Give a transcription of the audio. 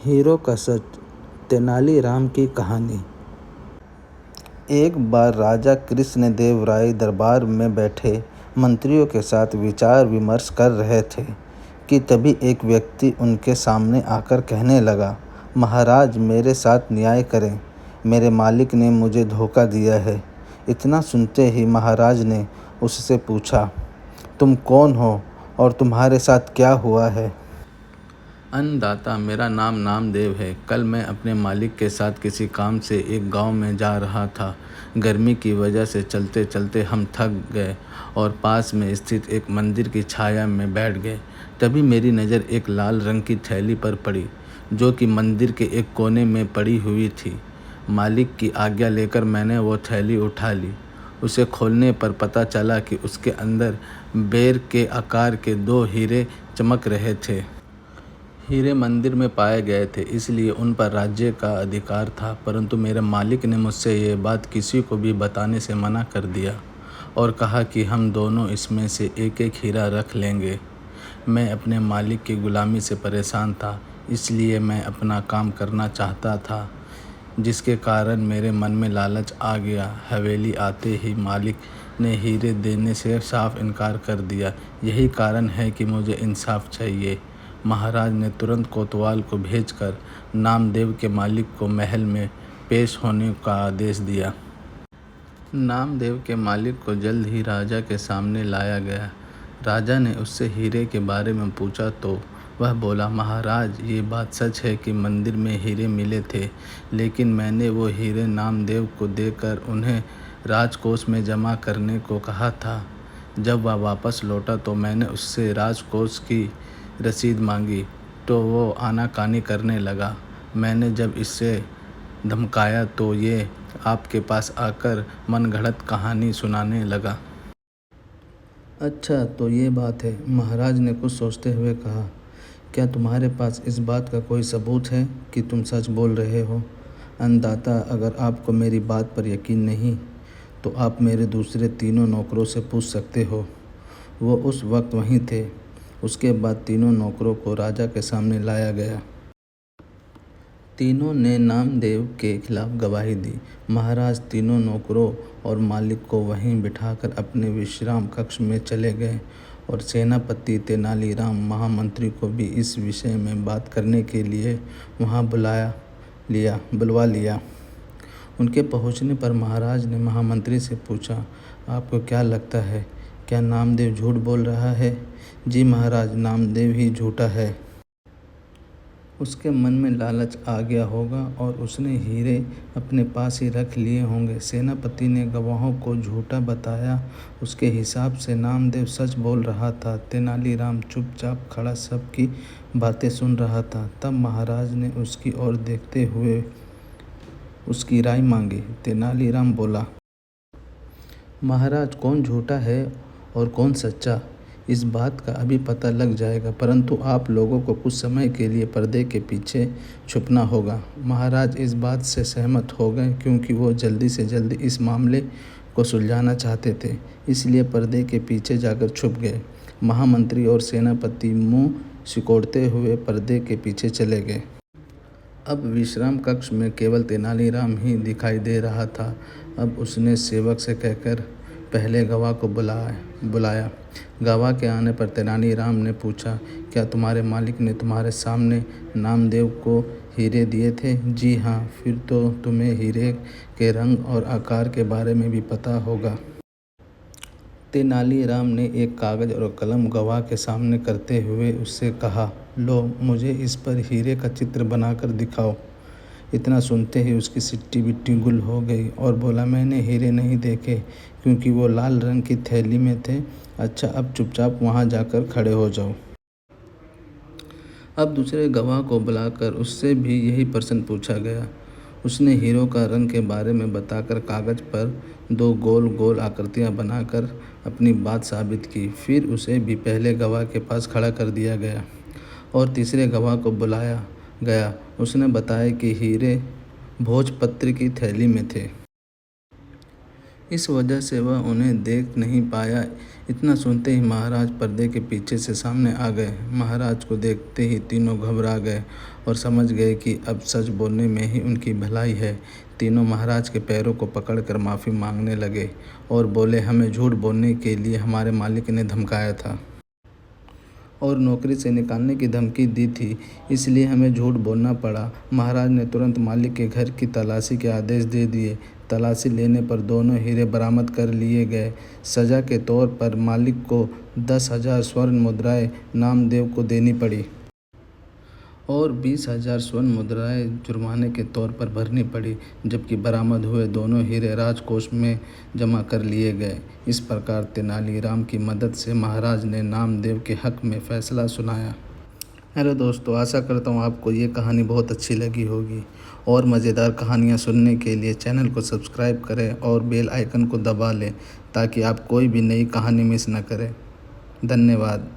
Hero का सच, तेनालीराम की कहानी। एक बार राजा कृष्णदेव राय दरबार में बैठे मंत्रियों के साथ विचार विमर्श कर रहे थे कि तभी एक व्यक्ति उनके सामने आकर कहने लगा, महाराज मेरे साथ न्याय करें, मेरे मालिक ने मुझे धोखा दिया है। इतना सुनते ही महाराज ने उससे पूछा, तुम कौन हो और तुम्हारे साथ क्या हुआ है? अन्नदाता, मेरा नाम नामदेव है। कल मैं अपने मालिक के साथ किसी काम से एक गांव में जा रहा था। गर्मी की वजह से चलते चलते हम थक गए और पास में स्थित एक मंदिर की छाया में बैठ गए। तभी मेरी नज़र एक लाल रंग की थैली पर पड़ी, जो कि मंदिर के एक कोने में पड़ी हुई थी। मालिक की आज्ञा लेकर मैंने वो थैली उठा ली। उसे खोलने पर पता चला कि उसके अंदर बेर के आकार के 2 हीरे चमक रहे थे। हीरे मंदिर में पाए गए थे, इसलिए उन पर राज्य का अधिकार था, परंतु मेरे मालिक ने मुझसे ये बात किसी को भी बताने से मना कर दिया और कहा कि हम दोनों इसमें से एक एक हीरा रख लेंगे। मैं अपने मालिक की गुलामी से परेशान था, इसलिए मैं अपना काम करना चाहता था, जिसके कारण मेरे मन में लालच आ गया। हवेली आते ही मालिक ने हीरे देने से साफ इनकार कर दिया। यही कारण है कि मुझे इंसाफ चाहिए। महाराज ने तुरंत कोतवाल को भेजकर नामदेव के मालिक को महल में पेश होने का आदेश दिया। नामदेव के मालिक को जल्द ही राजा के सामने लाया गया। राजा ने उससे हीरे के बारे में पूछा तो वह बोला, महाराज ये बात सच है कि मंदिर में हीरे मिले थे, लेकिन मैंने वो हीरे नामदेव को देकर उन्हें राजकोष में जमा करने को कहा था। जब वह वापस लौटा तो मैंने उससे राजकोष की रसीद मांगी तो वो आनाकानी करने लगा। मैंने जब इससे धमकाया तो ये आपके पास आकर मनगढ़ंत कहानी सुनाने लगा। अच्छा तो ये बात है, महाराज ने कुछ सोचते हुए कहा। क्या तुम्हारे पास इस बात का कोई सबूत है कि तुम सच बोल रहे हो? अन्नदाता, अगर आपको मेरी बात पर यकीन नहीं तो आप मेरे दूसरे तीनों नौकरों से पूछ सकते हो। वो उस वक्त वहीं थे। उसके बाद तीनों नौकरों को राजा के सामने लाया गया। तीनों ने नामदेव के खिलाफ गवाही दी। महाराज तीनों नौकरों और मालिक को वहीं बिठाकर अपने विश्राम कक्ष में चले गए और सेनापति तेनालीराम महामंत्री को भी इस विषय में बात करने के लिए वहां बुलवा लिया। उनके पहुंचने पर महाराज ने महामंत्री से पूछा, आपको क्या लगता है, क्या नामदेव झूठ बोल रहा है? जी महाराज, नामदेव ही झूठा है। उसके मन में लालच आ गया होगा और उसने हीरे अपने पास ही रख लिए होंगे। सेनापति ने गवाहों को झूठा बताया। उसके हिसाब से नामदेव सच बोल रहा था। तेनालीराम चुपचाप खड़ा सबकी बातें सुन रहा था। तब महाराज ने उसकी ओर देखते हुए उसकी राय मांगी। तेनालीराम बोला, महाराज कौन झूठा है और कौन सच्चा, इस बात का अभी पता लग जाएगा, परंतु आप लोगों को कुछ समय के लिए पर्दे के पीछे छुपना होगा। महाराज इस बात से सहमत हो गए क्योंकि वो जल्दी से जल्दी इस मामले को सुलझाना चाहते थे, इसलिए पर्दे के पीछे जाकर छुप गए। महामंत्री और सेनापति मुंह सिकोड़ते हुए पर्दे के पीछे चले गए। अब विश्राम कक्ष में केवल तेनालीराम ही दिखाई दे रहा था। अब उसने सेवक से कहकर पहले गवाह को बुलाया। गवाह के आने पर तेनालीराम ने पूछा, क्या तुम्हारे मालिक ने तुम्हारे सामने नामदेव को हीरे दिए थे? जी हाँ। फिर तो तुम्हें हीरे के रंग और आकार के बारे में भी पता होगा। तेनालीराम ने एक कागज़ और कलम गवाह के सामने करते हुए उससे कहा, लो मुझे इस पर हीरे का चित्र बनाकर दिखाओ। इतना सुनते ही उसकी सिट्टी बिट्टी गुल हो गई और बोला, मैंने हीरे नहीं देखे क्योंकि वो लाल रंग की थैली में थे। अच्छा, अब चुपचाप वहाँ जाकर खड़े हो जाओ। अब दूसरे गवाह को बुलाकर उससे भी यही प्रश्न पूछा गया। उसने हीरों का रंग के बारे में बताकर कागज़ पर 2 गोल गोल आकृतियां बनाकर अपनी बात साबित की। फिर उसे भी पहले गवाह के पास खड़ा कर दिया गया और तीसरे गवाह को बुलाया गया। उसने बताया कि हीरे भोजपत्र की थैली में थे। इस वजह से वह उन्हें देख नहीं पाया। इतना सुनते ही महाराज पर्दे के पीछे से सामने आ गए। महाराज को देखते ही तीनों घबरा गए और समझ गए कि अब सच बोलने में ही उनकी भलाई है। तीनों महाराज के पैरों को पकड़कर माफ़ी मांगने लगे और बोले, हमें झूठ बोलने के लिए हमारे मालिक ने धमकाया था और नौकरी से निकालने की धमकी दी थी, इसलिए हमें झूठ बोलना पड़ा। महाराज ने तुरंत मालिक के घर की तलाशी के आदेश दे दिए। तलाशी लेने पर दोनों हीरे बरामद कर लिए गए। सज़ा के तौर पर मालिक को 10,000 स्वर्ण मुद्राएं नामदेव को देनी पड़ी और 20,000 स्वर्ण मुद्राएं जुर्माने के तौर पर भरनी पड़ी, जबकि बरामद हुए दोनों हीरे राजकोष में जमा कर लिए गए। इस प्रकार तेनालीराम की मदद से महाराज ने नामदेव के हक में फैसला सुनाया। हेलो दोस्तों, आशा करता हूँ आपको ये कहानी बहुत अच्छी लगी होगी और मज़ेदार कहानियाँ सुनने के लिए चैनल को सब्सक्राइब करें और बेल आइकन को दबा लें ताकि आप कोई भी नई कहानी मिस न करें। धन्यवाद।